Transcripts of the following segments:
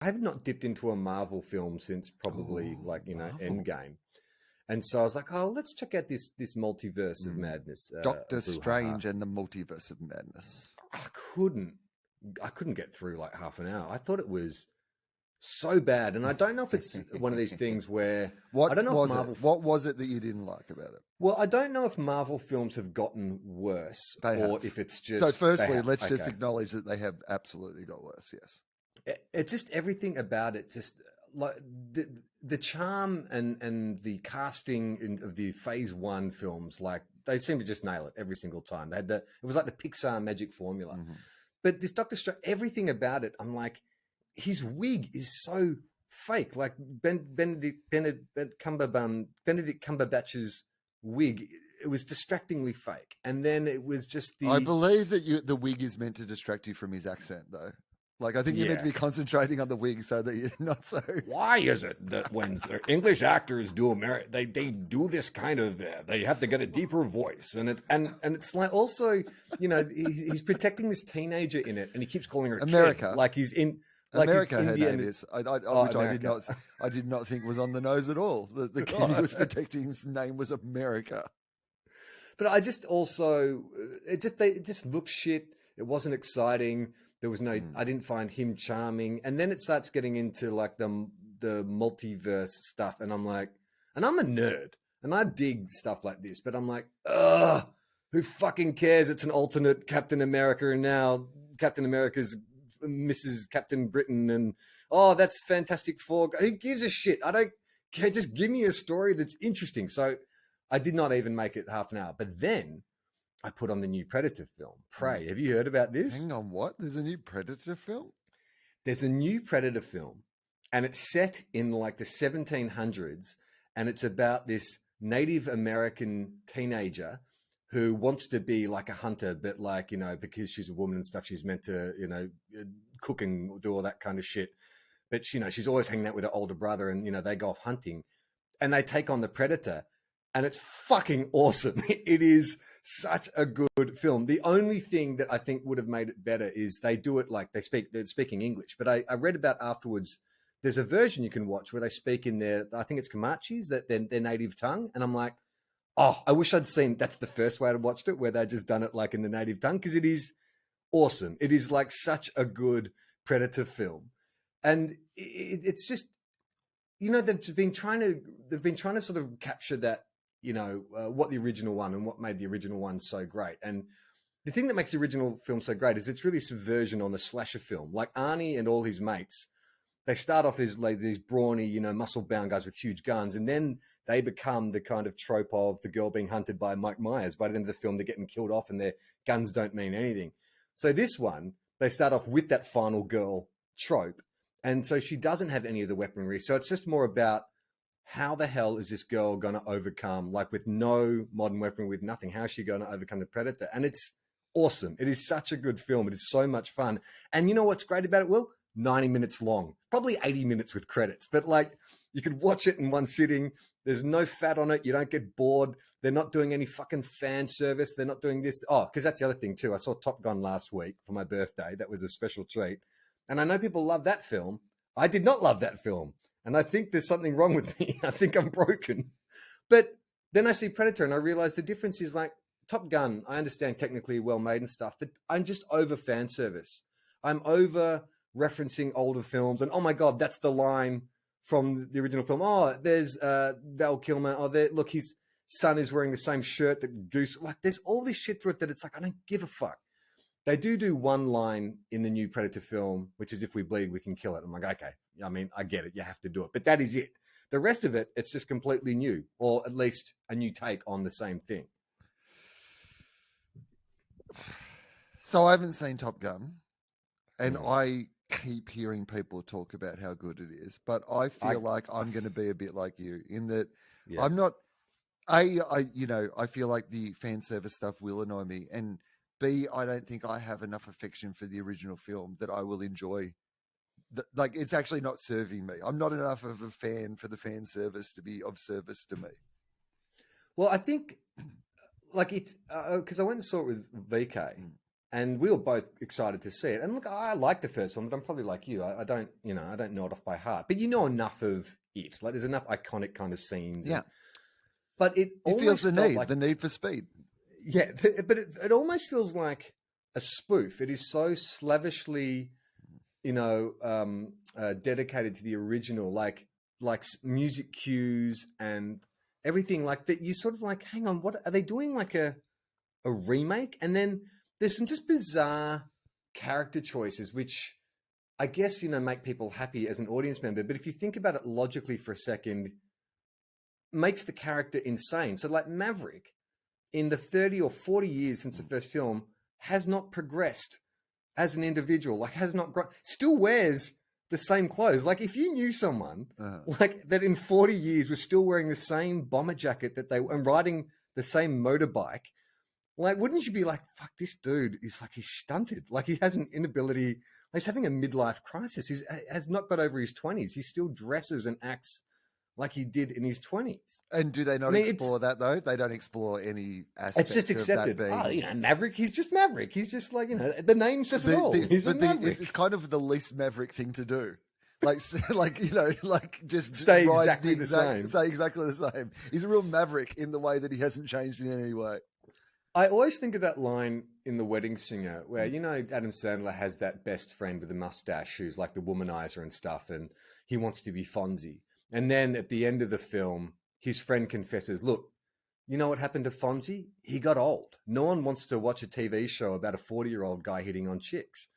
I have not dipped into a Marvel film since probably Oh, like Marvel. Endgame, and so I was like, oh, let's check out this multiverse of Mm. madness, Doctor brouhaha. Strange and the Multiverse of Madness. I couldn't, I couldn't get through like half an hour. I thought it was so bad, and I don't know if it's one of these things where I What don't know if was it? Marvel. What was it that you didn't like about it? Well, I don't know if Marvel films have gotten worse They or have. if it's So, just they firstly, have. let's just Okay. acknowledge that they have absolutely got worse. Yes. It just everything about it just like the charm and the casting of the phase one films, like they seem to just nail it every single time. They had it was like the Pixar magic formula. Mm-hmm. But this Doctor Strange, everything about it, I'm like, his wig is so fake. Like Benedict Cumberbatch's wig, it was distractingly fake. And then it was just I the believe that the wig is meant to distract you from his accent, though. Like, I think you're meant to yeah. be concentrating on the wig so that you're not so. Why is it that when English actors do they do this kind of they have to get a deeper voice and it's like also he's protecting this teenager in it and he keeps calling her a kid America. like he's in like he's America, her Indian. name is, Oh, which America. I did not think was on the nose at all. The kid he was protecting's name was America. But I just also it just looked shit. It wasn't exciting. There was no. I didn't find him charming. And then it starts getting into like the multiverse stuff, and I'm like, and I'm a nerd, and I dig stuff like this, but I'm like, ugh, who fucking cares? It's an alternate Captain America, and now Captain America's Mrs. Captain Britain, and oh, that's Fantastic Four. Who gives a shit? I don't care. Just give me a story that's interesting. So I did not even make it half an hour. But then I put on the new Predator film, Prey. Have you heard about this? Hang on, what? There's a new Predator film? There's a new Predator film, and it's set in like the 1700s, and it's about this Native American teenager who wants to be like a hunter, but like, because she's a woman and stuff, she's meant to, cook and do all that kind of shit. But, she's always hanging out with her older brother and, they go off hunting and they take on the Predator. And it's fucking awesome. It is such a good film. The only thing that I think would have made it better is they do it like they're speaking English. But I read about afterwards, there's a version you can watch where they speak in their, I think it's Comanches, their native tongue. And I'm like, oh, I wish I'd seen, that's the first way I watched it, where they just done it like in the native tongue, because it is awesome. It is like such a good Predator film. And it's just, they've been trying to sort of capture that, what the original one and what made the original one so great. And the thing that makes the original film so great is it's really subversion on the slasher film. Like Arnie and all his mates, they start off as like these brawny, muscle-bound guys with huge guns, and then they become the kind of trope of the girl being hunted by Mike Myers. By the end of the film, they're getting killed off and their guns don't mean anything. So this one, they start off with that final girl trope, and so she doesn't have any of the weaponry. So it's just more about how the hell is this girl going to overcome, like with no modern weaponry, with nothing, how is she going to overcome the Predator? And it's awesome. It is such a good film. It is so much fun. And you know what's great about it, Will? 90 minutes long, probably 80 minutes with credits, but like you could watch it in one sitting. There's no fat on it. You don't get bored. They're not doing any fucking fan service. They're not doing this. Oh, because that's the other thing too. I saw Top Gun last week for my birthday. That was a special treat. And I know people love that film. I did not love that film. And I think there's something wrong with me. I think I'm broken. But then I see Predator and I realize the difference is like Top Gun, I understand technically well made and stuff, but I'm just over fan service. I'm over referencing older films. And oh my God, that's the line from the original film. Oh, there's Val Kilmer. Oh, look, his son is wearing the same shirt that Goose. Like there's all this shit through it that it's like, I don't give a fuck. They do one line in the new Predator film, which is if we bleed, we can kill it. I'm like, okay, I mean, I get it. You have to do it. But that is it. The rest of it, it's just completely new, or at least a new take on the same thing. So I haven't seen Top Gun, and I keep hearing people talk about how good it is, but I feel like I'm going to be a bit like you in that I'm not, I feel like the fan service stuff will annoy me, and B, I don't think I have enough affection for the original film that I will enjoy. Like, it's actually not serving me. I'm not enough of a fan for the fan service to be of service to me. Well, I think, like, it's because I went and saw it with VK, And we were both excited to see it. And look, I like the first one, but I'm probably like you. I don't know it off by heart. But you know enough of it. Like there's enough iconic kind of scenes. Yeah. But it feels the need, like, the need for speed. Yeah, but it almost feels like a spoof. It is so slavishly, dedicated to the original, like music cues and everything like that. You sort of like, hang on, what are they doing? Like a remake? And then there's some just bizarre character choices, which I guess, make people happy as an audience member. But if you think about it logically for a second, makes the character insane. So like Maverick, in the 30 or 40 years since the first film, has not progressed as an individual, like has not grown, still wears the same clothes. Like if you knew someone like that in 40 years was still wearing the same bomber jacket and riding the same motorbike, like, wouldn't you be like, fuck, this dude is like, he's stunted. Like he has an inability, he's having a midlife crisis. He has not got over his 20s. He still dresses and acts like he did in his 20s. And do they not explore that, though? They don't explore any aspect It's just accepted. Of that being... Maverick, he's just Maverick. He's just like, the name says it all. He's a Maverick. It's kind of the least Maverick thing to do. Just stay exactly the same. Stay exactly the same. He's a real Maverick in the way that he hasn't changed in any way. I always think of that line in The Wedding Singer where, Adam Sandler has that best friend with a mustache who's like the womanizer and stuff, and he wants to be Fonzie. And then at the end of the film, his friend confesses, look, you know what happened to Fonzie? He got old. No one wants to watch a TV show about a 40-year-old guy hitting on chicks.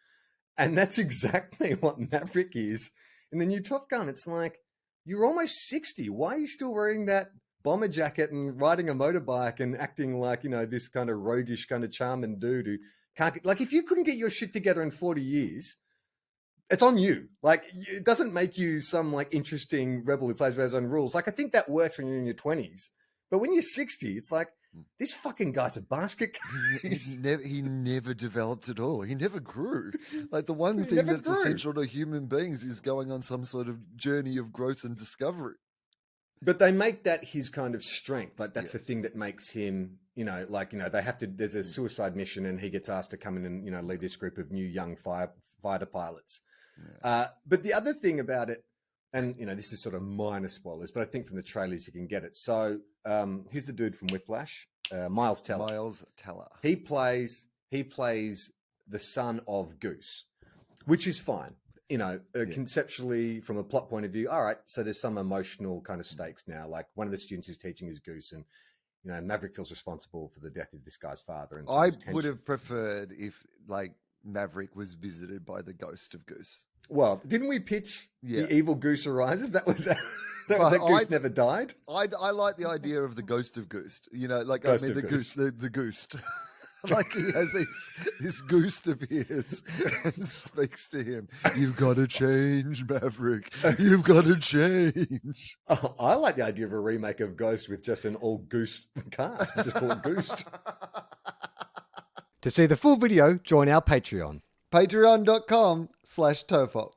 And that's exactly what Maverick is. In the new Top Gun, it's like, you're almost 60. Why are you still wearing that bomber jacket and riding a motorbike and acting like, this kind of roguish kind of charming dude who can't... Like, if you couldn't get your shit together in 40 years... It's on you. Like, it doesn't make you some like interesting rebel who plays by his own rules. Like, I think that works when you're in your 20s. But when you're 60, it's like, this fucking guy's a basket case. He never developed at all. He never grew. Like, the one thing that's essential to human beings is going on some sort of journey of growth and discovery. But they make that his kind of strength. Like, that's the thing that makes him, they have to, there's a suicide mission and he gets asked to come in and, lead this group of new young fighter pilots. Yeah. But the other thing about it, and this is sort of minor spoilers, but I think from the trailers you can get it. So who's the dude from Whiplash? Miles Teller. Miles Teller. He plays the son of Goose, which is fine. Conceptually, from a plot point of view, all right. So there's some emotional kind of stakes now. Like one of the students he's teaching is Goose, and Maverick feels responsible for the death of this guy's father. And so I would have preferred if Maverick was visited by the ghost of Goose. Well, didn't we pitch the evil Goose arises? That was that Goose never died. I like the idea of the ghost of Goose. The goose. Like he has this goose appears and speaks to him. You've got to change, Maverick. You've got to change. Oh, I like the idea of a remake of Ghost with just an all Goose cast. Just call it Goose. To see the full video, join our Patreon. Patreon.com/TOFOP.